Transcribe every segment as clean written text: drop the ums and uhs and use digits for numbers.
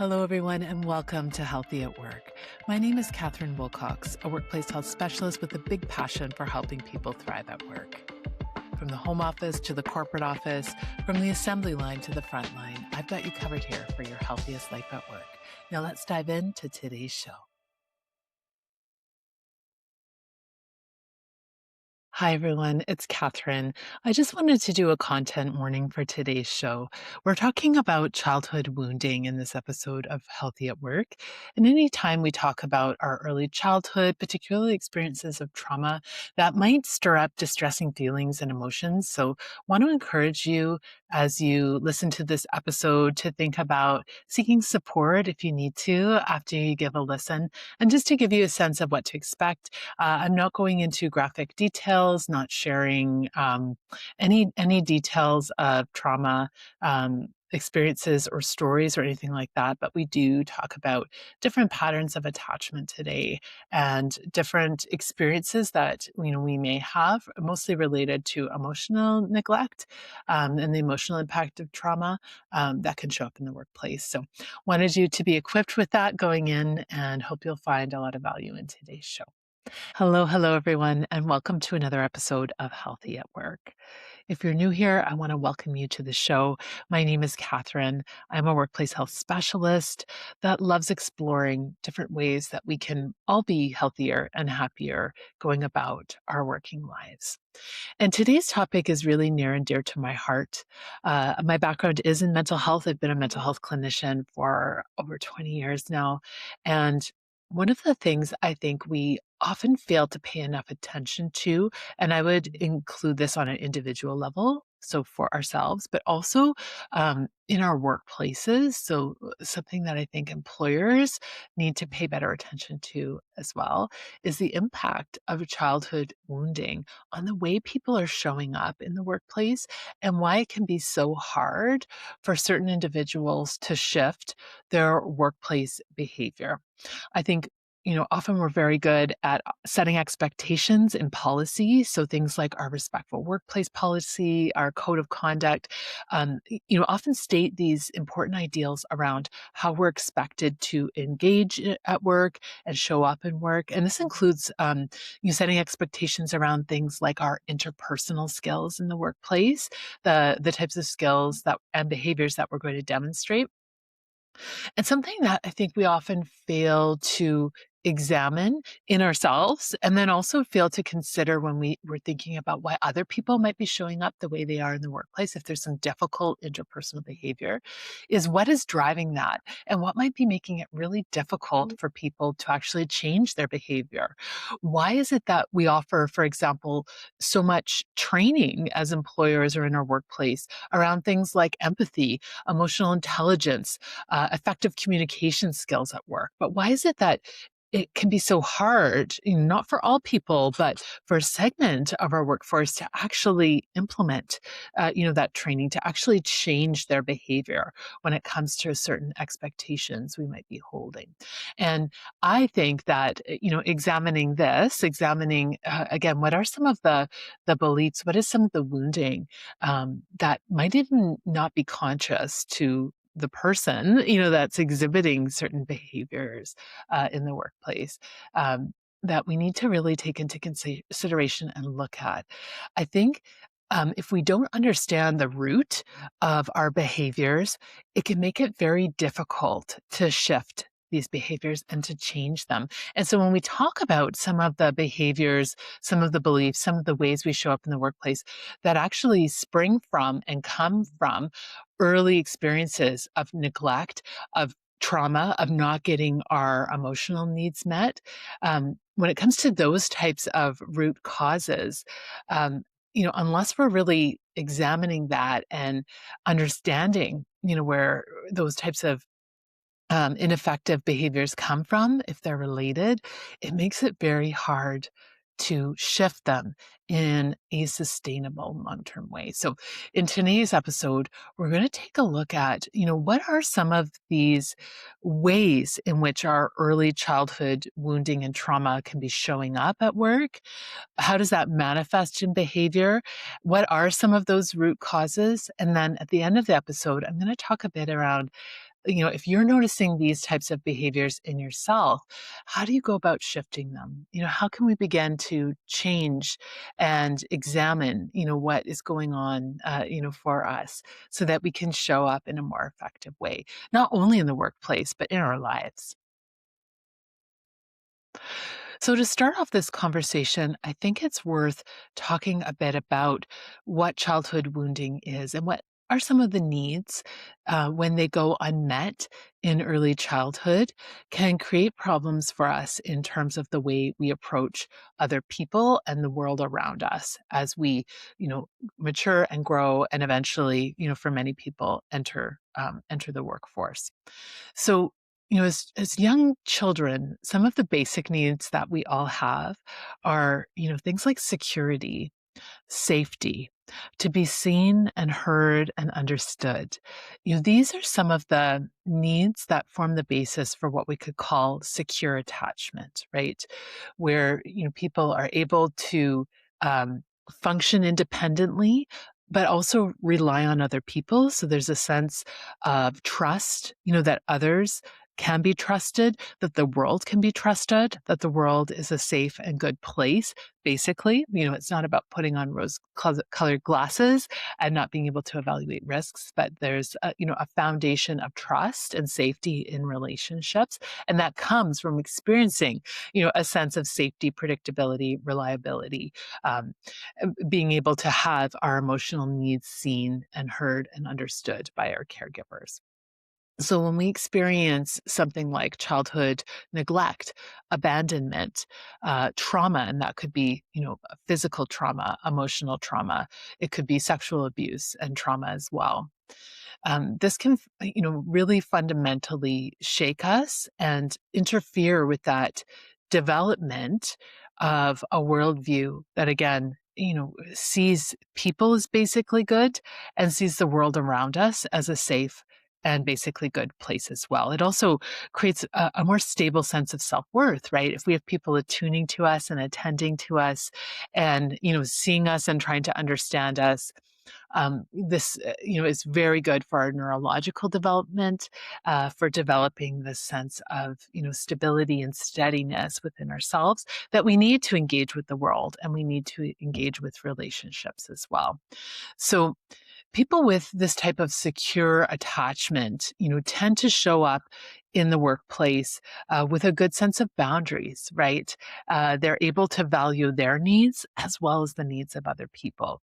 Hello, everyone, and welcome to Healthy at Work. My name is Catherine Wilcox, a workplace health specialist with a big passion for helping people thrive at work. From the home office to the corporate office, from the assembly line to the front line, I've got you covered here for your healthiest life at work. Now let's dive into today's show. Hi, everyone. It's Catherine. I just wanted to do a content warning for today's show. We're talking about childhood wounding in this episode of Healthy at Work. And anytime we talk about our early childhood, particularly experiences of trauma, that might stir up distressing feelings and emotions. So, want to encourage you as you listen to this episode to think about seeking support if you need to after you give a listen, and just to give you a sense of what to expect. I'm not going into graphic details, not sharing any details of trauma experiences or stories or anything like that, but we do talk about different patterns of attachment today and different experiences that we may have, mostly related to emotional neglect and the emotional impact of trauma that can show up in the workplace. So, wanted you to be equipped with that going in, and hope you'll find a lot of value in today's show. Hello, everyone, and welcome to another episode of Healthy at Work. If you're new here, I want to welcome you to the show. My name is Catherine. I'm a workplace health specialist that loves exploring different ways that we can all be healthier and happier going about our working lives. And today's topic is really near and dear to my heart. My background is in mental health. I've been a mental health clinician for over 20 years now. And one of the things I think we often fail to pay enough attention to, and I would include this on an individual level, so for ourselves, but also in our workplaces. So, something that I think employers need to pay better attention to as well is the impact of childhood wounding on the way people are showing up in the workplace and why it can be so hard for certain individuals to shift their workplace behavior. I think often we're very good at setting expectations in policy. So things like our respectful workplace policy, our code of conduct, often state these important ideals around how we're expected to engage at work and show up in work. And this includes setting expectations around things like our interpersonal skills in the workplace, the types of skills that and behaviors that we're going to demonstrate. And something that I think we often fail to examine in ourselves, and then also fail to consider when we're thinking about why other people might be showing up the way they are in the workplace, if there's some difficult interpersonal behavior, is what is driving that and what might be making it really difficult for people to actually change their behavior. Why is it that we offer, for example, so much training as employers or in our workplace around things like empathy, emotional intelligence, effective communication skills at work? But why is it that it can be so hard, not for all people, but for a segment of our workforce to actually implement, that training, to actually change their behavior when it comes to certain expectations we might be holding? And I think that, examining again, what are some of the beliefs, what is some of the wounding that might even not be conscious to the person, that's exhibiting certain behaviors in the workplace, that we need to really take into consideration and look at. I think if we don't understand the root of our behaviors, it can make it very difficult to shift these behaviors and to change them. And so when we talk about some of the behaviors, some of the beliefs, some of the ways we show up in the workplace that actually spring from and come from early experiences of neglect, of trauma, of not getting our emotional needs met, when it comes to those types of root causes, unless we're really examining that and understanding, where those types of ineffective behaviors come from, if they're related, it makes it very hard to shift them in a sustainable long-term way. So in today's episode, we're going to take a look at, what are some of these ways in which our early childhood wounding and trauma can be showing up at work? How does that manifest in behavior? What are some of those root causes? And then at the end of the episode, I'm going to talk a bit around if you're noticing these types of behaviors in yourself, how do you go about shifting them? How can we begin to change and examine, what is going on, for us so that we can show up in a more effective way, not only in the workplace, but in our lives? So, to start off this conversation, I think it's worth talking a bit about what childhood wounding is and what are some of the needs when they go unmet in early childhood can create problems for us in terms of the way we approach other people and the world around us as we, you know, mature and grow and eventually, for many people enter the workforce. So, as young children, some of the basic needs that we all have are, things like security, safety, to be seen and heard and understood. These are some of the needs that form the basis for what we could call secure attachment, right? Where, people are able to um, function independently, but also rely on other people. So there's a sense of trust, that others can be trusted, that the world can be trusted, that the world is a safe and good place. Basically, it's not about putting on rose-colored glasses and not being able to evaluate risks, but there's a foundation of trust and safety in relationships, and that comes from experiencing, a sense of safety, predictability, reliability, um, being able to have our emotional needs seen and heard and understood by our caregivers. So when we experience something like childhood neglect, abandonment, trauma, and that could be, physical trauma, emotional trauma, it could be sexual abuse and trauma as well. This can, really fundamentally shake us and interfere with that development of a worldview that, again, sees people as basically good and sees the world around us as a safe and basically good place as well. It also creates a more stable sense of self-worth, right? If we have people attuning to us and attending to us and, seeing us and trying to understand us, this, is very good for our neurological development, for developing this sense of, stability and steadiness within ourselves that we need to engage with the world and we need to engage with relationships as well. So people with this type of secure attachment, tend to show up in the workplace with a good sense of boundaries, right? They're able to value their needs as well as the needs of other people.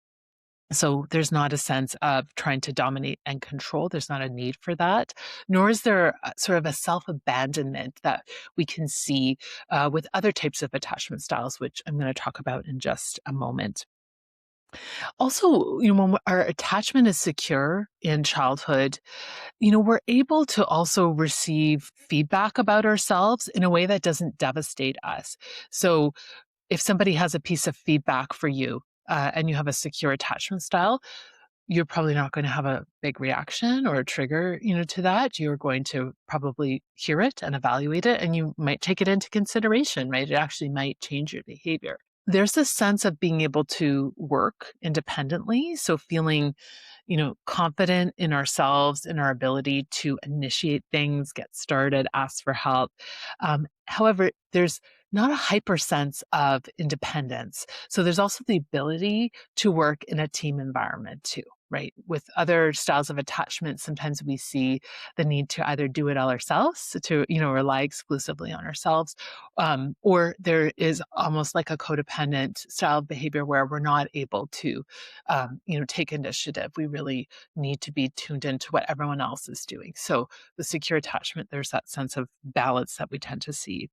So there's not a sense of trying to dominate and control. There's not a need for that, nor is there sort of a self-abandonment that we can see with other types of attachment styles, which I'm going to talk about in just a moment. Also, when our attachment is secure in childhood, we're able to also receive feedback about ourselves in a way that doesn't devastate us. So if somebody has a piece of feedback for you, and you have a secure attachment style, you're probably not going to have a big reaction or a trigger, to that. You're going to probably hear it and evaluate it, and you might take it into consideration, right? It actually might change your behavior. There's this sense of being able to work independently. So feeling, confident in ourselves, in our ability to initiate things, get started, ask for help. However, there's not a hyper sense of independence. So there's also the ability to work in a team environment too, right? With other styles of attachment, sometimes we see the need to either do it all ourselves, to, rely exclusively on ourselves, or there is almost like a codependent style of behavior where we're not able to, take initiative. We really need to be tuned into what everyone else is doing. So the secure attachment, there's that sense of balance that we tend to see.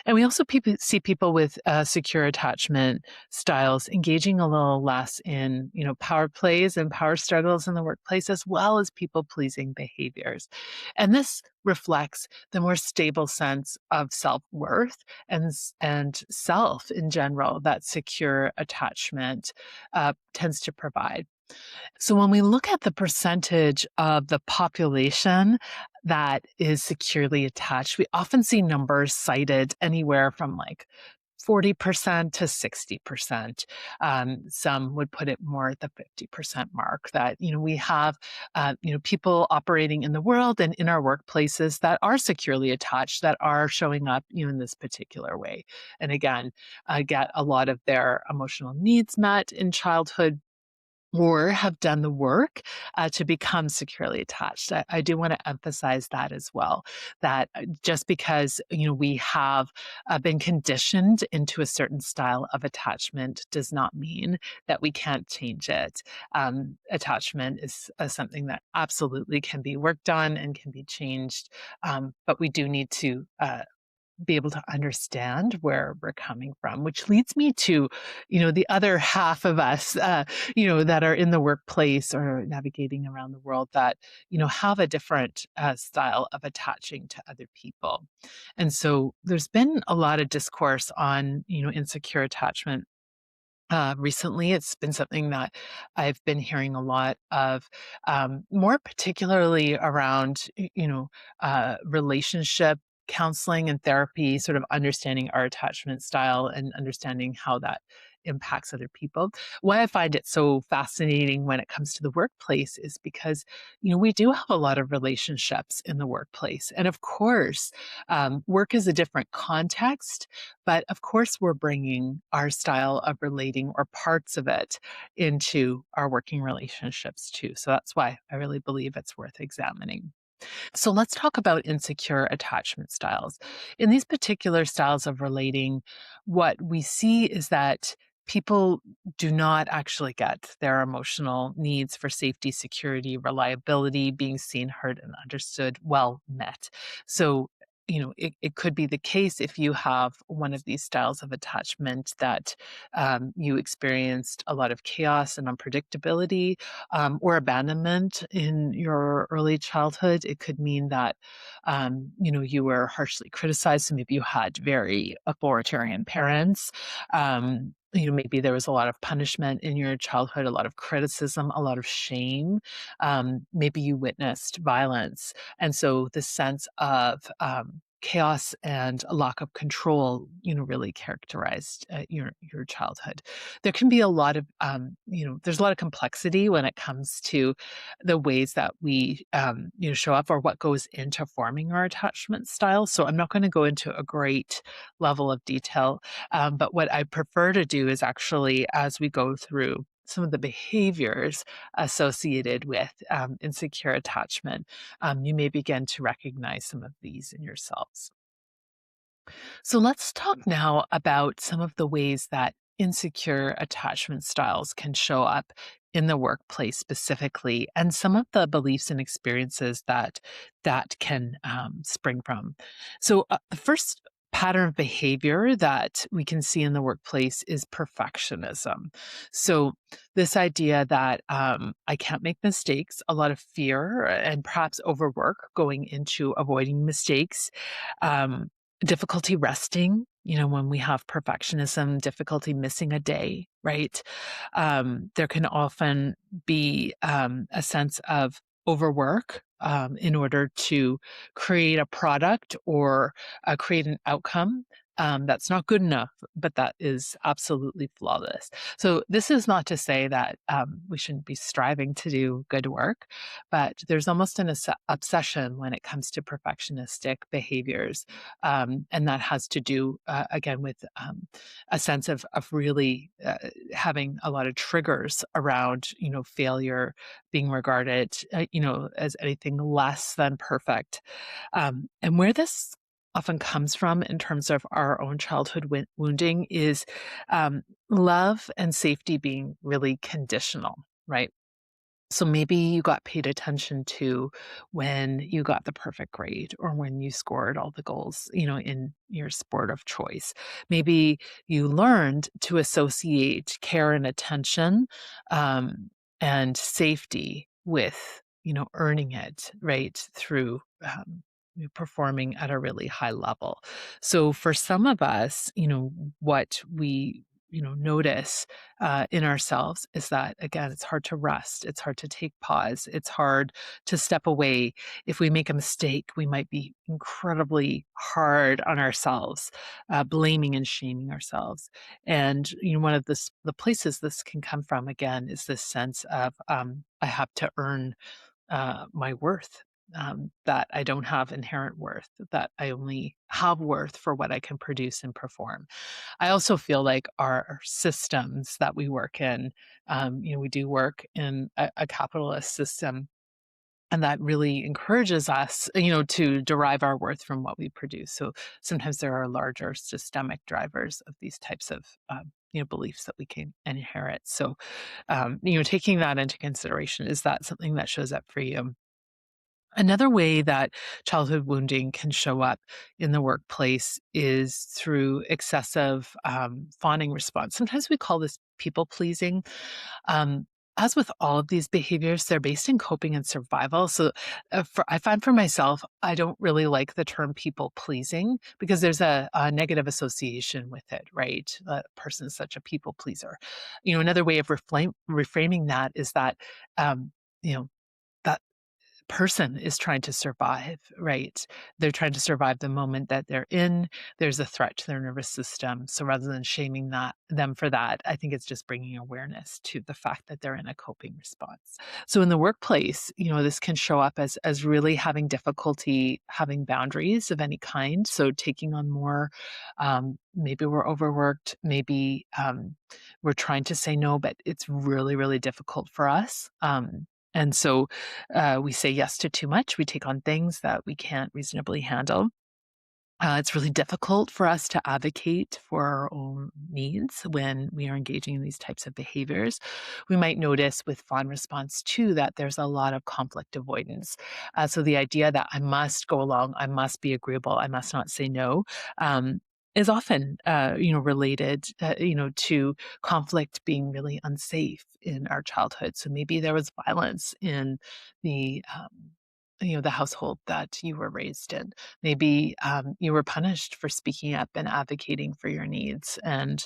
And we also see people with secure attachment styles engaging a little less in, power plays and power struggles in the workplace, as well as people pleasing behaviors. And this reflects the more stable sense of self-worth and self in general that secure attachment tends to provide. So when we look at the percentage of the population that is securely attached, we often see numbers cited anywhere from like 40% to 60%. Some would put it more at the 50% mark that, we have, people operating in the world and in our workplaces that are securely attached, that are showing up, in this particular way. And again, get a lot of their emotional needs met in childhood or have done the work to become securely attached. I do want to emphasize that as well, that just because we have been conditioned into a certain style of attachment does not mean that we can't change it. Attachment is something that absolutely can be worked on and can be changed, but we do need to be able to understand where we're coming from, which leads me to, the other half of us, that are in the workplace or navigating around the world that, have a different style of attaching to other people. And so there's been a lot of discourse on, insecure attachment. Recently, it's been something that I've been hearing a lot of, more particularly around, relationship counseling and therapy, sort of understanding our attachment style and understanding how that impacts other people. Why I find it so fascinating when it comes to the workplace is because, we do have a lot of relationships in the workplace. And of course, work is a different context, but of course, we're bringing our style of relating or parts of it into our working relationships too. So that's why I really believe it's worth examining. So let's talk about insecure attachment styles. In these particular styles of relating, what we see is that people do not actually get their emotional needs for safety, security, reliability, being seen, heard, and understood well met. So, it could be the case if you have one of these styles of attachment that you experienced a lot of chaos and unpredictability, or abandonment in your early childhood. It could mean that, you were harshly criticized. So maybe you had very authoritarian parents. Maybe there was a lot of punishment in your childhood, a lot of criticism, a lot of shame. Maybe you witnessed violence. And so the sense of chaos and a lack of control, really characterized your childhood. There can be a lot of, there's a lot of complexity when it comes to the ways that we, show up or what goes into forming our attachment style. So I'm not going to go into a great level of detail. But what I prefer to do is actually, as we go through some of the behaviors associated with insecure attachment, you may begin to recognize some of these in yourselves. So let's talk now about some of the ways that insecure attachment styles can show up in the workplace specifically, and some of the beliefs and experiences that can spring from. So the first pattern of behavior that we can see in the workplace is perfectionism. So this idea that I can't make mistakes, a lot of fear and perhaps overwork going into avoiding mistakes. Um, Difficulty resting, when we have perfectionism, difficulty missing a day, right? There can often be a sense of overwork in order to create a product or create an outcome that's not good enough, but that is absolutely flawless. So, this is not to say that we shouldn't be striving to do good work, but there's almost an obsession when it comes to perfectionistic behaviors. And that has to do, again, with a sense of really having a lot of triggers around, failure being regarded, as anything less than perfect. And where this often comes from in terms of our own childhood wounding is love and safety being really conditional, right? So maybe you got paid attention to when you got the perfect grade or when you scored all the goals, in your sport of choice. Maybe you learned to associate care and attention and safety with, earning it, right, through performing at a really high level. So for some of us, what we notice in ourselves is that, again, it's hard to rest. It's hard to take pause. It's hard to step away. If we make a mistake, we might be incredibly hard on ourselves, blaming and shaming ourselves. And one of the places this can come from, again, is this sense of I have to earn my worth. That I don't have inherent worth, that I only have worth for what I can produce and perform. I also feel like our systems that we work in, we do work in a capitalist system, and that really encourages us, to derive our worth from what we produce. So sometimes there are larger systemic drivers of these types of beliefs that we can inherit. So, taking that into consideration, is that something that shows up for you? Another way that childhood wounding can show up in the workplace is through excessive fawning response. Sometimes we call this people pleasing. Um, as with all of these behaviors, they're based in coping and survival. So I find for myself, I don't really like the term people pleasing because there's a negative association with it, right? A person is such a people pleaser. Another way of reframing that is that, you know, that person is trying to survive, right? They're trying to survive the moment that they're in. There's a threat to their nervous system. So rather than shaming them for that, I think it's just bringing awareness to the fact that they're in a coping response. So in the workplace, this can show up as really having difficulty having boundaries of any kind. So taking on more, maybe we're overworked, maybe we're trying to say no, but it's really, really difficult for us. And so we say yes to too much. We take on things that we can't reasonably handle. It's really difficult for us to advocate for our own needs when we are engaging in these types of behaviors. We might notice with fawn response too that there's a lot of conflict avoidance. So the idea that I must go along, I must be agreeable, I must not say no, is often, related, to conflict being really unsafe in our childhood. So maybe there was violence in the, the household that you were raised in. Maybe you were punished for speaking up and advocating for your needs. And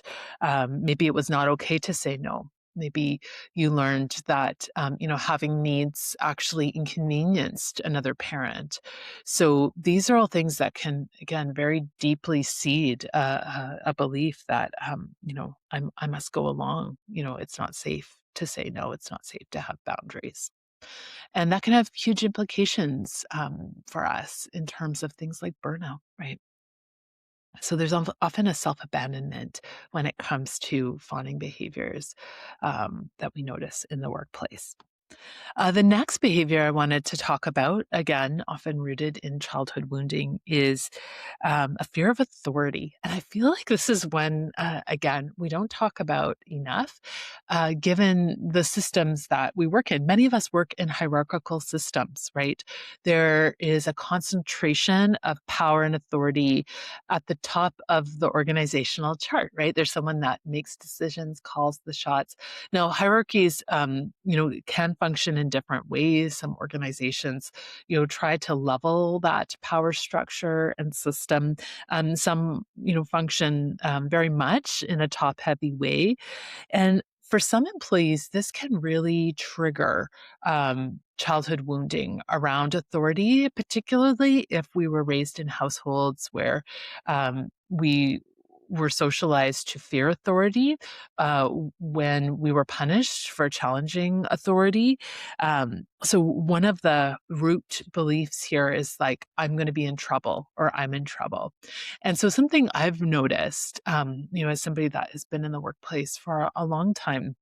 maybe it was not okay to say no. Maybe you learned that, having needs actually inconvenienced another parent. So these are all things that can, again, very deeply seed a belief that, I must go along. It's not safe to say no. It's not safe to have boundaries. And that can have huge implications for us in terms of things like burnout, right? So there's often a self abandonment when it comes to fawning behaviors that we notice in the workplace. The next behavior I wanted to talk about, again, often rooted in childhood wounding, is a fear of authority. And I feel like this is one, again, we don't talk about enough, given the systems that we work in. Many of us work in hierarchical systems, right? There is a concentration of power and authority at the top of the organizational chart, right? There's someone that makes decisions, calls the shots. Now, hierarchies, can function in different ways. Some organizations, try to level that power structure and system. Some, function very much in a top-heavy way. And for some employees, this can really trigger childhood wounding around authority, particularly if we were raised in households where we were socialized to fear authority, when we were punished for challenging authority. So one of the root beliefs here is like, I'm going to be in trouble or I'm in trouble. And so something I've noticed, as somebody that has been in the workplace for a long time,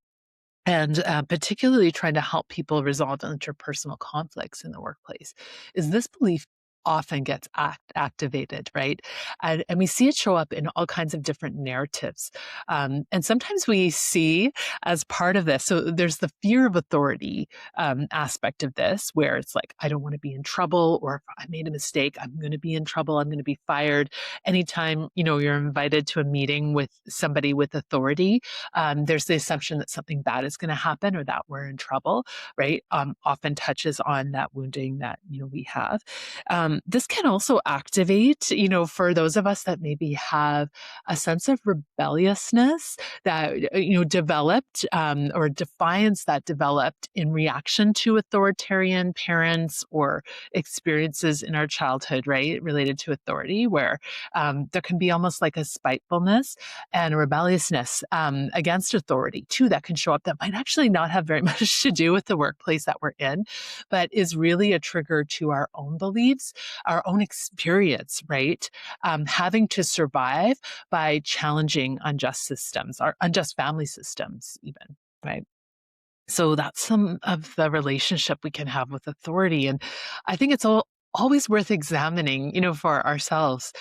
and particularly trying to help people resolve interpersonal conflicts in the workplace, is this belief often gets activated, right? And we see it show up in all kinds of different narratives. And sometimes we see as part of this, so there's the fear of authority aspect of this, where it's like, I don't want to be in trouble, or if I made a mistake, I'm going to be in trouble, I'm going to be fired. Anytime, you're invited to a meeting with somebody with authority, there's the assumption that something bad is going to happen or that we're in trouble, right? Often touches on that wounding that we have. This can also activate, for those of us that maybe have a sense of rebelliousness that, developed, or defiance that developed in reaction to authoritarian parents or experiences in our childhood, right, related to authority, where there can be almost like a spitefulness and a rebelliousness against authority too that can show up that might actually not have very much to do with the workplace that we're in, but is really a trigger to our own beliefs, our own experience, right? Having to survive by challenging unjust systems, or unjust family systems, even, right? So that's some of the relationship we can have with authority. And I think it's always worth examining, for ourselves.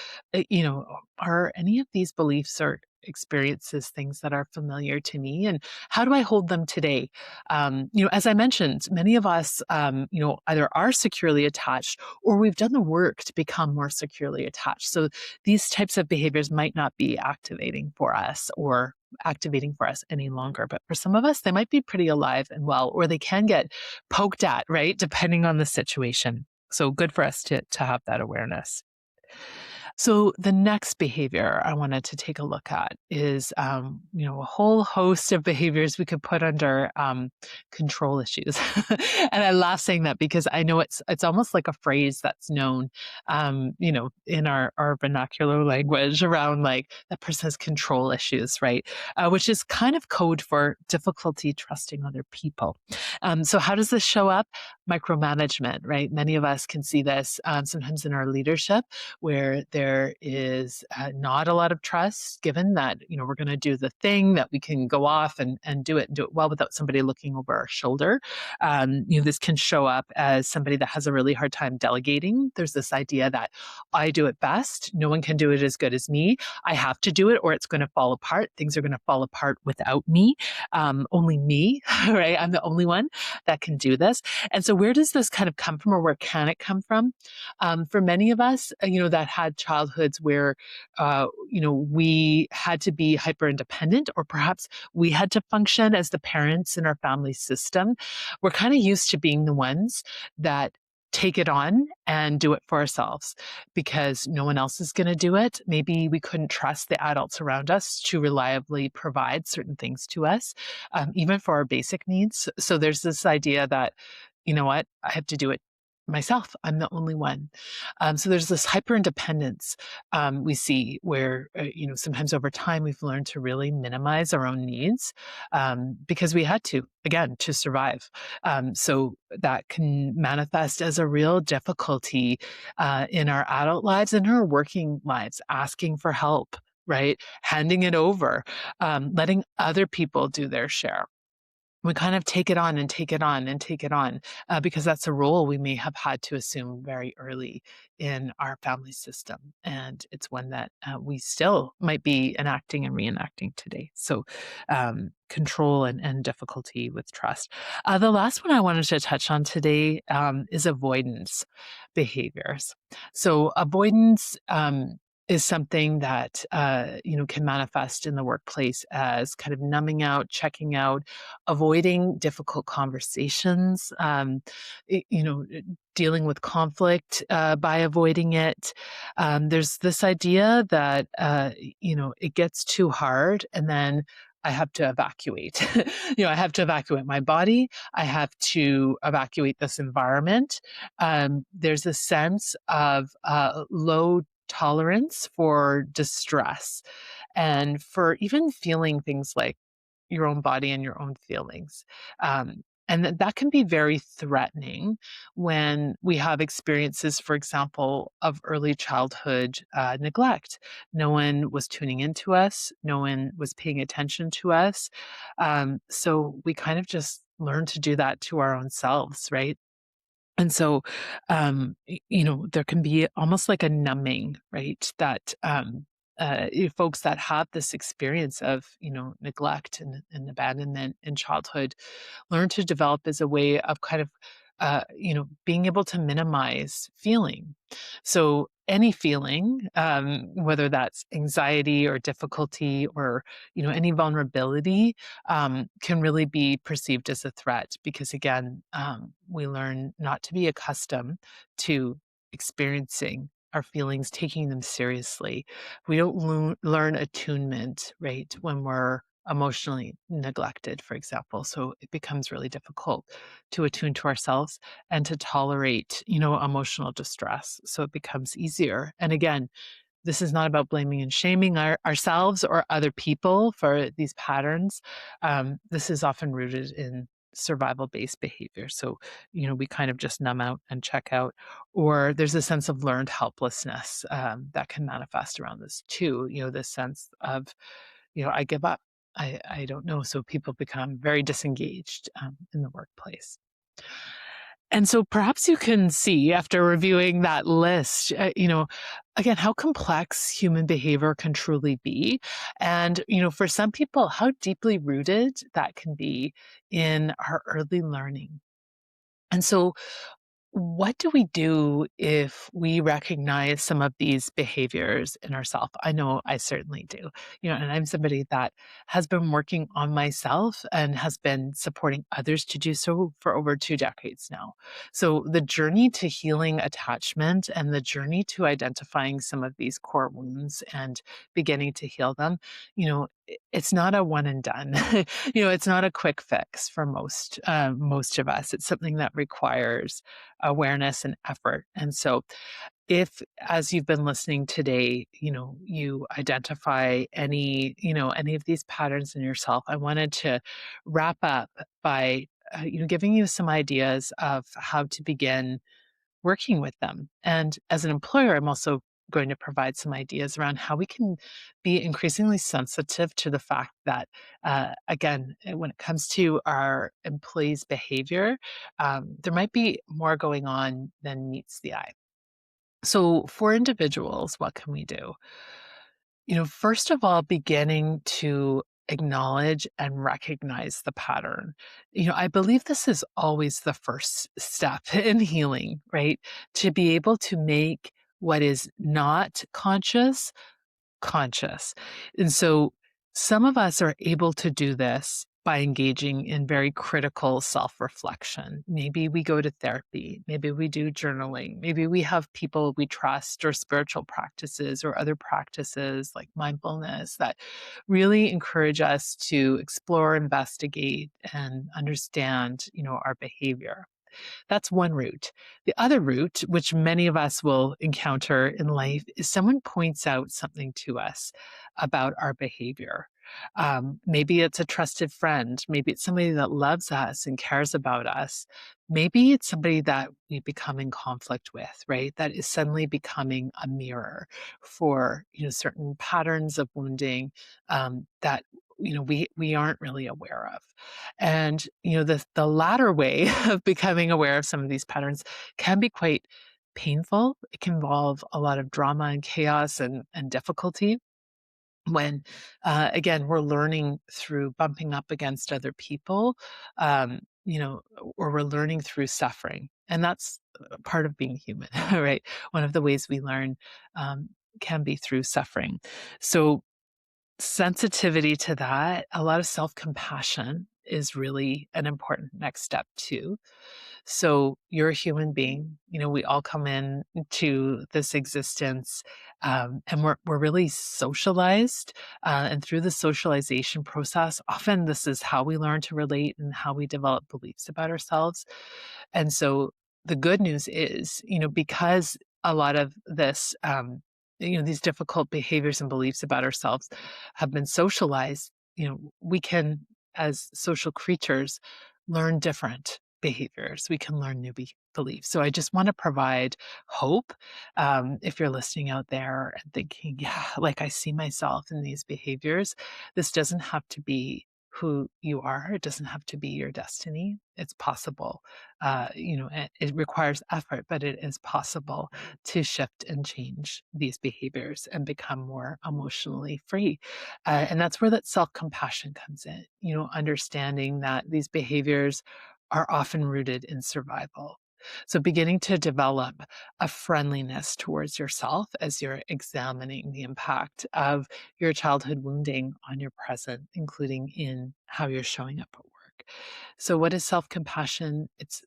Are any of these beliefs or experiences things that are familiar to me? And how do I hold them today? As I mentioned, many of us, either are securely attached or we've done the work to become more securely attached. So these types of behaviors might not be activating for us any longer. But for some of us, they might be pretty alive and well, or they can get poked at, right? Depending on the situation. So good for us to have that awareness. So the next behavior I wanted to take a look at is, a whole host of behaviors we could put under control issues. And I laugh saying that because I know it's almost like a phrase that's known, in our vernacular language around like that person has control issues, right? Which is kind of code for difficulty trusting other people. So how does this show up? Micromanagement, right? Many of us can see this sometimes in our leadership where there is not a lot of trust given that, we're going to do the thing that we can go off and do it well without somebody looking over our shoulder. This can show up as somebody that has a really hard time delegating. There's this idea that I do it best. No one can do it as good as me. I have to do it or it's going to fall apart. Things are going to fall apart without me. Only me, right? I'm the only one that can do this. And so where does this kind of come from, or where can it come from? For many of us, that had childhoods where, we had to be hyper independent, or perhaps we had to function as the parents in our family system. We're kind of used to being the ones that take it on and do it for ourselves because no one else is going to do it. Maybe we couldn't trust the adults around us to reliably provide certain things to us, even for our basic needs. So there's this idea that, you know what, I have to do it myself. I'm the only one. So there's this hyper independence we see where, sometimes over time we've learned to really minimize our own needs because we had to, again, to survive. So that can manifest as a real difficulty in our adult lives and our working lives, asking for help, right? Handing it over, letting other people do their share. We kind of take it on and take it on and take it on because that's a role we may have had to assume very early in our family system. And it's one that we still might be enacting and reenacting today. So, control and difficulty with trust. The last one I wanted to touch on today is avoidance behaviors. So, avoidance. Is something that can manifest in the workplace as kind of numbing out, checking out, avoiding difficult conversations, dealing with conflict by avoiding it. There's this idea that, it gets too hard and then I have to evacuate. I have to evacuate my body. I have to evacuate this environment. There's a sense of low tolerance for distress and for even feeling things like your own body and your own feelings. And that can be very threatening when we have experiences, for example, of early childhood neglect. No one was tuning into us, no one was paying attention to us. So we kind of just learn to do that to our own selves, right? And so, there can be almost like a numbing, right? That folks that have this experience of, neglect and abandonment in childhood learn to develop as a way of kind of, being able to minimize feeling. So any feeling, whether that's anxiety or difficulty or, any vulnerability, can really be perceived as a threat because again, we learn not to be accustomed to experiencing our feelings, taking them seriously. We don't learn attunement, right, when we're emotionally neglected, for example. So it becomes really difficult to attune to ourselves and to tolerate, emotional distress. So it becomes easier. And again, this is not about blaming and shaming ourselves or other people for these patterns. This is often rooted in survival based behavior. So, we kind of just numb out and check out. Or there's a sense of learned helplessness that can manifest around this too. This sense of, I give up. I don't know. So people become very disengaged in the workplace. And so perhaps you can see after reviewing that list, again, how complex human behavior can truly be. And, for some people, how deeply rooted that can be in our early learning. And so what do we do if we recognize some of these behaviors in ourselves? I know I certainly do. And I'm somebody that has been working on myself and has been supporting others to do so for over 2 decades now. So the journey to healing attachment and the journey to identifying some of these core wounds and beginning to heal them, it's not a one and done. It's not a quick fix for most of us. It's something that requires awareness and effort. And so if as you've been listening today, you identify any of these patterns in yourself, I wanted to wrap up by giving you some ideas of how to begin working with them. And as an employer, I'm also going to provide some ideas around how we can be increasingly sensitive to the fact that, again, when it comes to our employees' behavior, there might be more going on than meets the eye. So, for individuals, what can we do? First of all, beginning to acknowledge and recognize the pattern. I believe this is always the first step in healing, right? To be able to make what is not conscious. And so some of us are able to do this by engaging in very critical self reflection. Maybe we go to therapy, maybe we do journaling, maybe we have people we trust or spiritual practices or other practices like mindfulness that really encourage us to explore, investigate, and understand, our behavior. That's one route. The other route, which many of us will encounter in life, is someone points out something to us about our behavior. Maybe it's a trusted friend. Maybe it's somebody that loves us and cares about us. Maybe it's somebody that we become in conflict with, right? That is suddenly becoming a mirror for certain patterns of wounding that we aren't really aware of. And, the latter way of becoming aware of some of these patterns can be quite painful. It can involve a lot of drama and chaos and difficulty when, again, we're learning through bumping up against other people, um, or we're learning through suffering. And that's part of being human, right? One of the ways we learn um, can be through suffering. So sensitivity to that, a lot of self-compassion is really an important next step too. So you're a human being. We all come in to this existence, and we're really socialized. And through the socialization process, often this is how we learn to relate and how we develop beliefs about ourselves. And so the good news is, because a lot of this, these difficult behaviors and beliefs about ourselves have been socialized, we can, as social creatures, learn different behaviors. We can learn new beliefs. So I just want to provide hope. If you're listening out there and thinking, yeah, like I see myself in these behaviors, this doesn't have to be who you are. It doesn't have to be your destiny. It's possible. It requires effort, but it is possible to shift and change these behaviors and become more emotionally free. And that's where that self compassion comes in, understanding that these behaviors are often rooted in survival. So, beginning to develop a friendliness towards yourself as you're examining the impact of your childhood wounding on your present, including in how you're showing up at work. So, what is self compassion? It's,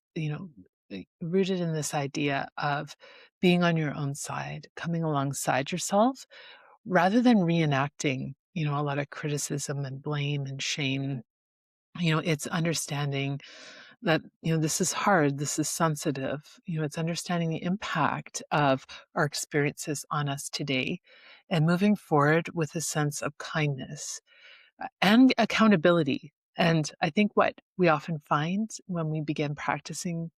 rooted in this idea of being on your own side, coming alongside yourself rather than reenacting, a lot of criticism and blame and shame. It's understanding that, this is hard, this is sensitive. It's understanding the impact of our experiences on us today and moving forward with a sense of kindness and accountability. And I think what we often find when we begin practicing,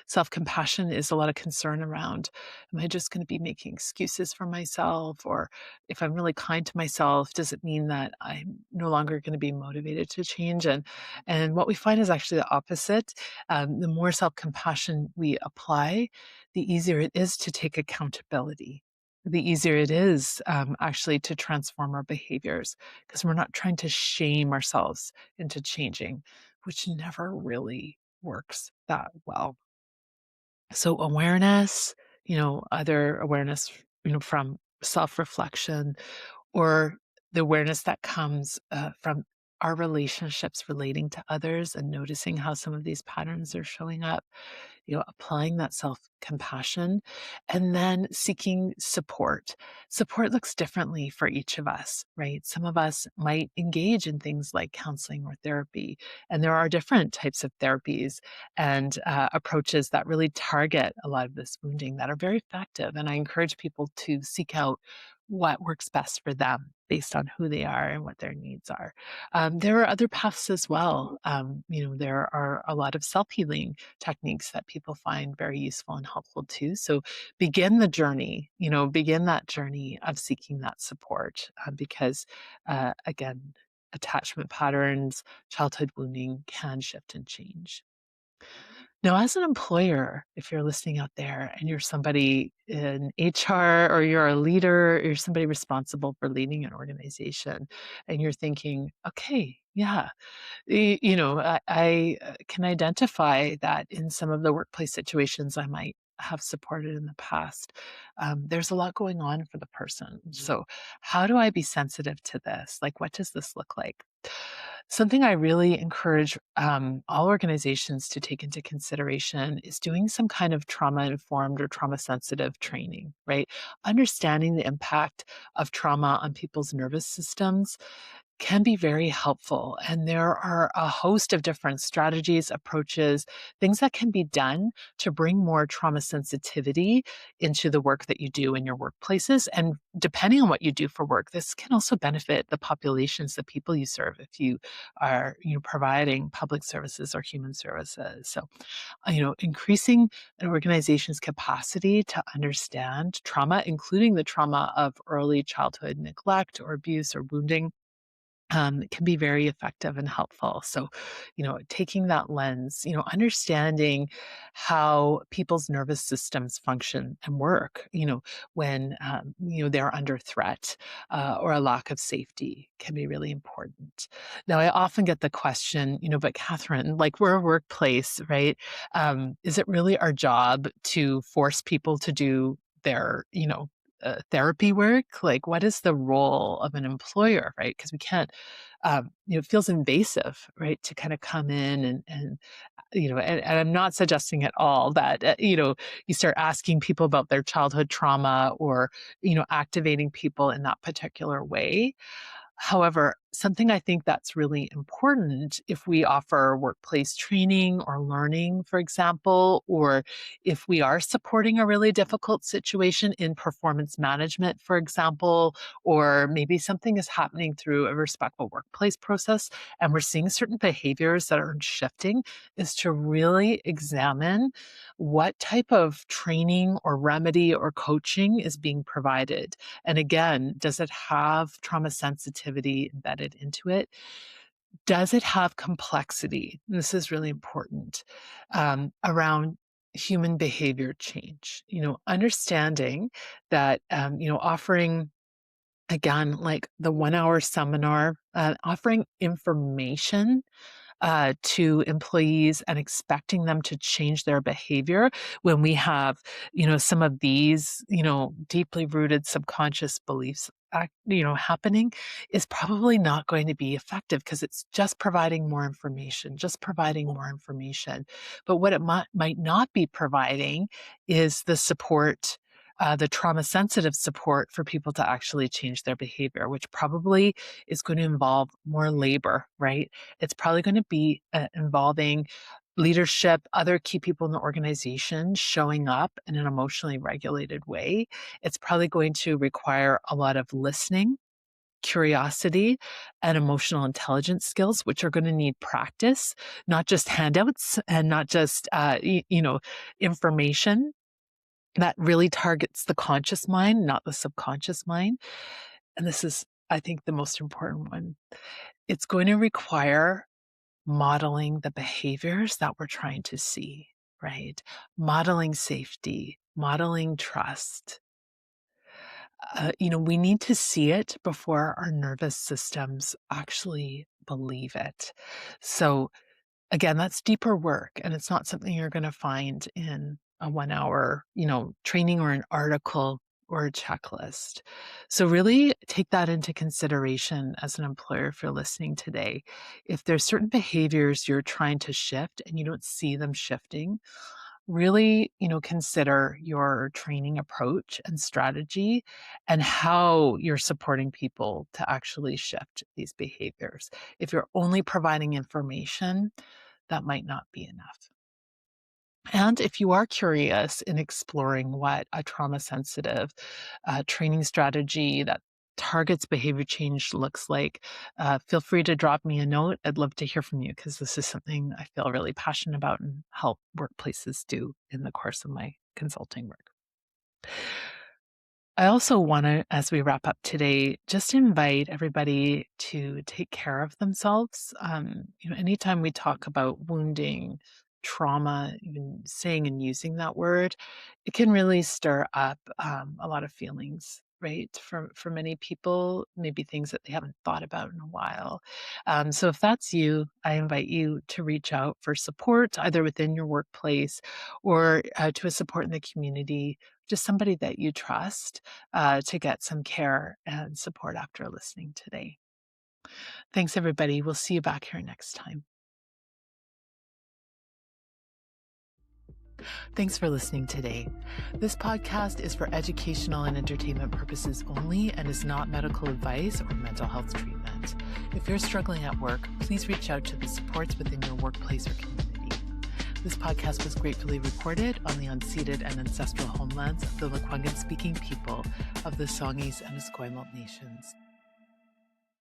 self compassion is a lot of concern around, am I just going to be making excuses for myself? Or if I'm really kind to myself, does it mean that I'm no longer going to be motivated to change? And what we find is actually the opposite. The more self compassion we apply, the easier it is to take accountability. The easier it is actually to transform our behaviors because we're not trying to shame ourselves into changing, which never really works that well. So awareness, either awareness, from self-reflection or the awareness that comes from our relationships relating to others and noticing how some of these patterns are showing up, applying that self compassion and then seeking support. Support looks differently for each of us, right? Some of us might engage in things like counseling or therapy, and there are different types of therapies and approaches that really target a lot of this wounding that are very effective. And I encourage people to seek out what works best for them based on who they are and what their needs are. There are other paths as well. There are a lot of self healing techniques that people find very useful and helpful too. So begin the journey, begin that journey of seeking that support because, again, attachment patterns, childhood wounding can shift and change. Now, as an employer, if you're listening out there and you're somebody in HR or you're a leader, or you're somebody responsible for leading an organization, and you're thinking, okay, yeah, I can identify that in some of the workplace situations I might have supported in the past. There's a lot going on for the person. So, how do I be sensitive to this? Like, what does this look like? Something I really encourage all organizations to take into consideration is doing some kind of trauma informed or trauma sensitive training, right? Understanding the impact of trauma on people's nervous systems can be very helpful. And there are a host of different strategies, approaches, things that can be done to bring more trauma sensitivity into the work that you do in your workplaces. And depending on what you do for work, this can also benefit the populations, the people you serve, if you are, providing public services or human services. So, increasing an organization's capacity to understand trauma, including the trauma of early childhood neglect or abuse or wounding, can be very effective and helpful. So, taking that lens, understanding how people's nervous systems function and work, when, they're under threat or a lack of safety can be really important. Now, I often get the question, but Catherine, like we're a workplace, right? Is it really our job to force people to do their, therapy work? Like, what is the role of an employer, right? Because we can't, it feels invasive, right, to kind of come in and I'm not suggesting at all that, you start asking people about their childhood trauma or, activating people in that particular way. However, something I think that's really important if we offer workplace training or learning, for example, or if we are supporting a really difficult situation in performance management, for example, or maybe something is happening through a respectful workplace process and we're seeing certain behaviors that are shifting, is to really examine what type of training or remedy or coaching is being provided. And again, does it have trauma sensitivity embedded into it? Does it have complexity? This is really important around human behavior change. Understanding that, offering again, like the 1 hour seminar, offering information to employees and expecting them to change their behavior when we have, some of these, deeply rooted subconscious beliefs happening is probably not going to be effective because it's just providing more information, just providing more information. But what it might not be providing is the support the trauma-sensitive support for people to actually change their behavior, which probably is going to involve more labor, right? It's probably going to be involving leadership, other key people in the organization showing up in an emotionally regulated way. It's probably going to require a lot of listening, curiosity, and emotional intelligence skills, which are going to need practice, not just handouts and not just, information that really targets the conscious mind, not the subconscious mind. And this is, I think, the most important one. It's going to require modeling the behaviors that we're trying to see, right? Modeling safety, modeling trust. We need to see it before our nervous systems actually believe it. So again, that's deeper work, and it's not something you're going to find in a 1 hour, training or an article or a checklist. So really take that into consideration as an employer if you're listening today. If there's certain behaviors you're trying to shift and you don't see them shifting, really, consider your training approach and strategy and how you're supporting people to actually shift these behaviors. If you're only providing information, that might not be enough. And if you are curious in exploring what a trauma sensitive training strategy that targets behavior change looks like, feel free to drop me a note. I'd love to hear from you because this is something I feel really passionate about and help workplaces do in the course of my consulting work. I also want to, as we wrap up today, just invite everybody to take care of themselves. Anytime we talk about wounding, trauma, even saying and using that word, it can really stir up a lot of feelings, right? For many people, maybe things that they haven't thought about in a while. So if that's you, I invite you to reach out for support, either within your workplace or to a support in the community, just somebody that you trust to get some care and support after listening today. Thanks, everybody. We'll see you back here next time. Thanks for listening today. This podcast is for educational and entertainment purposes only and is not medical advice or mental health treatment. If you're struggling at work, please reach out to the supports within your workplace or community. This podcast was gratefully recorded on the unceded and ancestral homelands of the Lekwungen-speaking people of the Songhees and Esquimalt nations.